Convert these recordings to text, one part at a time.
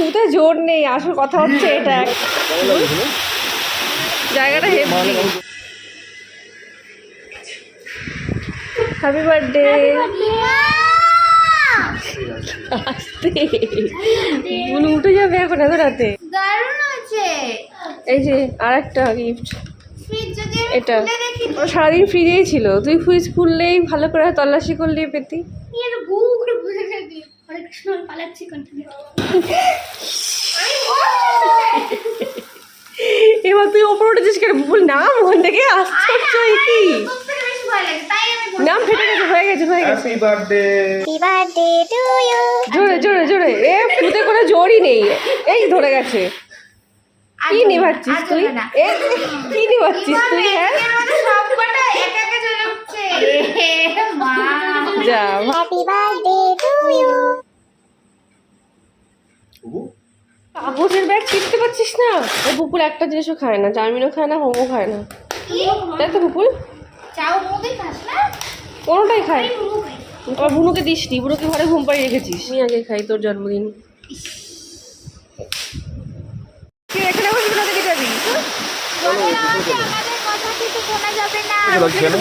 ফুতে জোর নেই, আসল কথা হচ্ছে এটা। জায়গাটা হেভি। Happy birthday. আস্তে বুনু উঠে যাবে এখন এত রাতে। এই যে আর একটা গিফট, এটা সারাদিন ফ্রিজেই ছিল, তুই ফ্রিজ খুললেই ভালো করে তল্লাশি করলেই পেতি। এবার তুই ওপর উঠেছিস কেন? ভুল নাম ওখান থেকে আশ্চর্য। কি নাম? ফেটে গেছে, হয়ে গেছে, হয়ে গেছে। Happy birthday to you. জোরে জোরে জোরে। এ ফুতে কোনো জোরই নেই। এই ধরে গেছে। কি নিভাচ্ছিস তুই? এ কি নিভাচ্ছিস তুই? হ্যাঁ যা। Happy birthday to you. কাগজের ব্যাগ চিনতে পারছিস না? ও পুপুল একটা জিনিসও খায় না, চাউমিনও খায় না, মোমো খায় না, তাই তো পুপুল? কোনোটাই খায়। আবার বুনুকে দিস নি, বুনুকে ঘরে ঘুম পাড়িয়ে রেখেছিস। আমি আগে খাই, তোর জন্মদিন। এখানে বসবি না, দেখে যাবি।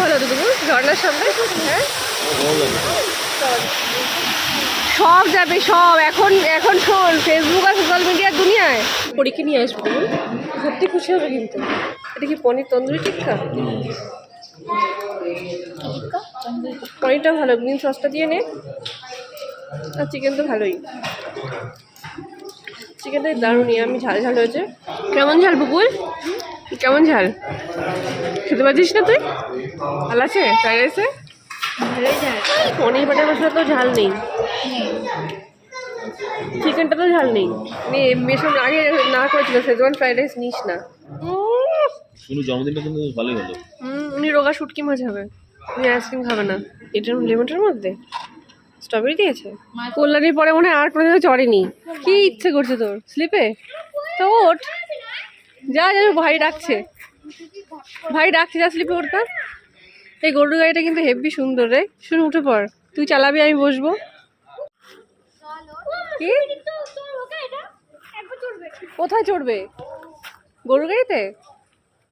ভালো তো তুমি ঝর্নার সামনে। হ্যাঁ সব যাবে সব। এখন এখন শোন, ফেসবুক আর সোশ্যাল মিডিয়ার দুনিয়ায় পরীক্ষা নিয়ে আসবো, সত্যি খুশি হবে কিন্তু। এটা কি পনির তন্দুরি টিক্কা? পনিরটা ভালো, গ্রিন সসটা দিয়ে নে। আর চিকেন তো ভালোই, চিকেনটা দারুণই। আমি ঝাল ঝাল হয়েছে। কেমন ঝাল বুকুল? কেমন ঝাল খেতে পারছিস না তুই? ভালো আছে ফ্রাইড রাইসে? পনির বাটার মশলা তো ঝাল নেই, চিকেনটা তো ঝাল নেই। মেশাম আগে না করেছিল সেজওয়ান ফ্রাইড রাইস নিস না। শুনু জন্মদিনটা কিন্তু ভালোই হলো। উনি রোগা শুটকি মাছ হবে, উনি আইসক্রিম খাবে না। এটার লেমনটার মধ্যে স্ট্রবেরি দিয়েছে। কল্যাণীর পরে মনে হয় আর কোনোদিনও চড়েনি। কি ইচ্ছে করছে তোর স্লিপে? তো ওঠ, যা যা, ভাই ডাকছে, ভাই ডাকছে, যা স্লিপে ওঠা। এই গরুর গাড়িটা কিন্তু হেভি সুন্দর রে। শুনে উঠে পড়, তুই চালাবি, আমি বসবো। কি কোথায় চড়বে? গরুর গাড়িতে?